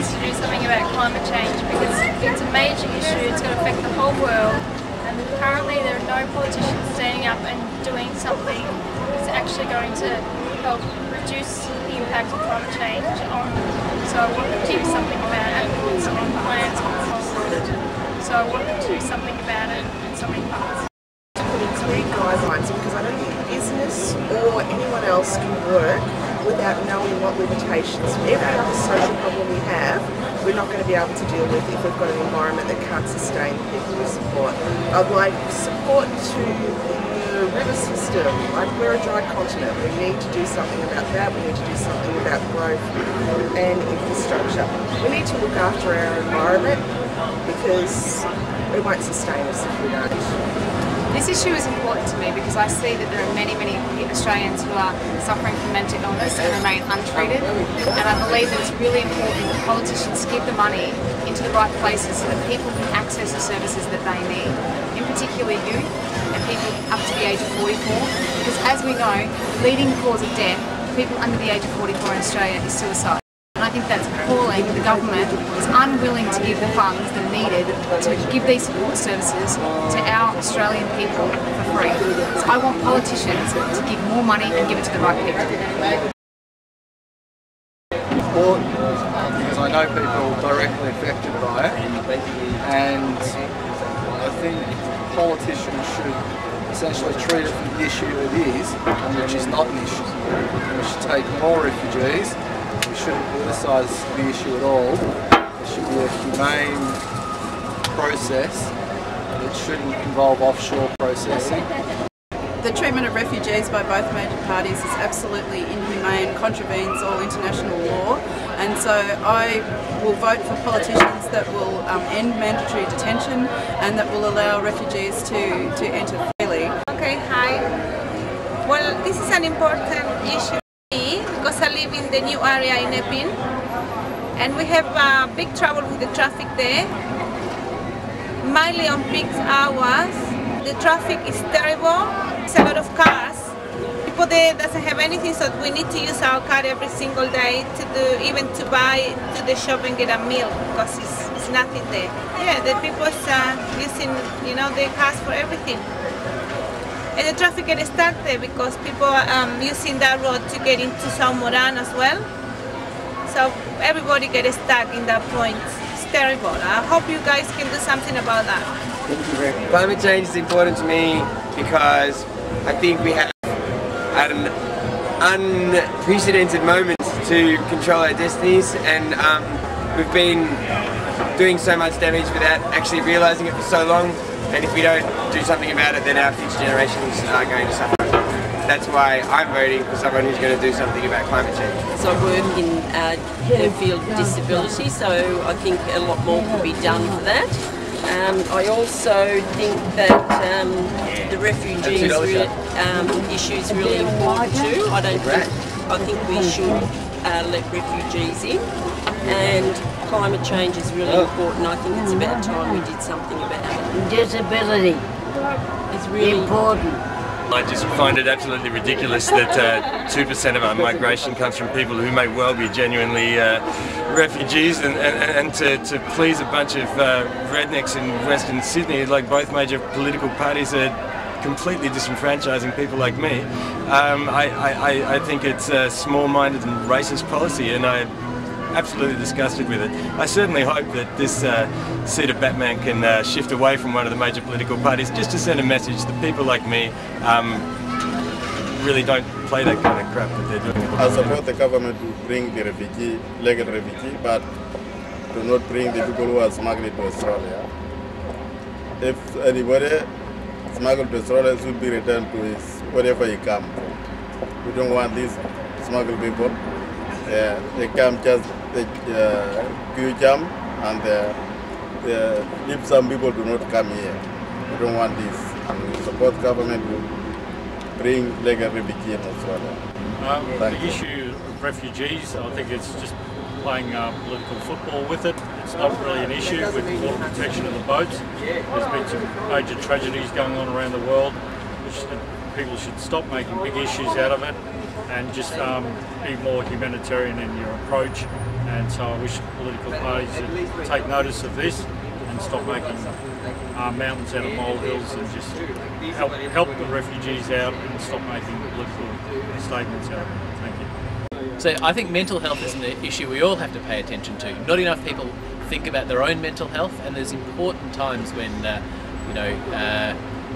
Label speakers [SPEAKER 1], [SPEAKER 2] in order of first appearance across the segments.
[SPEAKER 1] needs to do something about climate change because it's a major issue. It's going to affect the whole world, and currently there are no politicians standing up and doing something that's actually going to help reduce the impact of climate change on. So I want them to do something about it. It's on plans for the whole world. So I want them to do something about it in so many parts.
[SPEAKER 2] Clear guidelines, because I don't think business or anyone else can work without knowing what limitations. Every other social problem we have, we're not going to be able to deal with if we've got an environment that can't sustain the people we support. I'd like support to the river system. Like, we're a dry continent. We need to do something about that. We need to do something about growth and infrastructure. We need to look after our environment because it won't sustain us if we don't.
[SPEAKER 3] This issue is important to me because I see that there are many Australians who are suffering from mental illness and remain untreated, and I believe that it's really important that politicians give the money into the right places so that people can access the services that they need, in particular youth and people up to the age of 44, because as we know, the leading cause of death for people under the age of 44 in Australia is suicide. And I think that's appalling. The government is unwilling to give the funds that are needed to give these support services to our Australian people for free. So I want politicians to give more money and give it to the right people.
[SPEAKER 4] Important because I know people directly affected by it, and I think politicians should essentially treat it for the issue it is, which is not an issue. We should take more refugees. We shouldn't politicise the issue at all. There should be a humane process that shouldn't involve offshore processing.
[SPEAKER 5] The treatment of refugees by both major parties is absolutely inhumane, contravenes all international law, and so I will vote for politicians that will end mandatory detention and that will allow refugees to enter freely.
[SPEAKER 6] Okay, hi. Well, this is an important issue because I live in the new area in Epping, and we have big trouble with the traffic there, mainly on peak hours. The traffic is terrible. It's a lot of cars. People there doesn't have anything, so we need to use our car every single day to do, even to buy to the shop and get a meal because it's nothing there. Yeah, the people are using, you know, their cars for everything. And the traffic gets stuck there because people are using that road to get into South Moran as well. So everybody gets stuck in that point. It's terrible. I hope you guys can do something about that.
[SPEAKER 7] Thank you very much. Climate change is important to me because I think we have at an unprecedented moment to control our destinies, and we've been doing so much damage without actually realising it for so long. And if we don't do something about it, then our future generations are going to suffer. That's why I'm voting for someone who's going to do something about climate change.
[SPEAKER 8] So I work in the field of disability, so I think a lot more could be done for that. I also think that the refugees issue is really important too. I think we should let refugees in, and climate change is really important. I think it's about time we did something about it.
[SPEAKER 9] Disability
[SPEAKER 8] is really
[SPEAKER 9] important.
[SPEAKER 10] I just find it absolutely ridiculous that 2% of our migration comes from people who may well be genuinely refugees, and to please a bunch of rednecks in Western Sydney, like both major political parties are completely disenfranchising people like me. I think it's a small-minded and racist policy, and I'm absolutely disgusted with it. I certainly hope that this seat of Batman can shift away from one of the major political parties, just to send a message that people like me really don't play that kind of crap that they're doing.
[SPEAKER 11] I support the government to bring the legal refugee, but do not bring the people who are smuggled to Australia. If anybody smuggled to Australia, should be returned to his wherever he comes from. We don't want these smuggled people. They come just and if some people do not come here. We don't want this. And we support government to bring legal refugee in Australia.
[SPEAKER 12] The issue of refugees, I think it's just playing political football with it. It's not really an issue with the protection of the boats. There's been some major tragedies going on around the world, which people should stop making big issues out of it and just be more humanitarian in your approach And so I wish political parties would take notice of this and stop making mountains out of molehills and just help the refugees out and stop making political statements out of it. Thank you.
[SPEAKER 9] So I think mental health is an issue we all have to pay attention to. Not enough people think about their own mental health, and there's important times when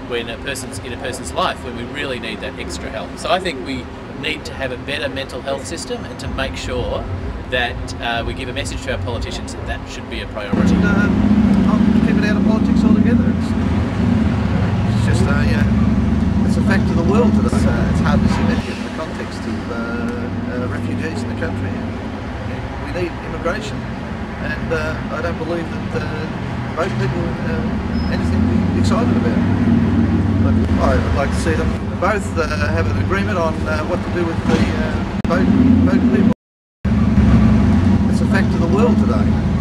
[SPEAKER 9] when a person's in a person's life when we really need that extra help. So I think we need to have a better mental health system and to make sure that we give a message to our politicians that that should be a priority.
[SPEAKER 13] I'll keep it out of politics altogether. It's just it's a fact of the world that it's hard to see that in the context of refugees in the country. We need immigration, and I don't believe that most people anything to be excited about. But I would like to see them both have an agreement on what to do with the boat people. It's a fact of the world today.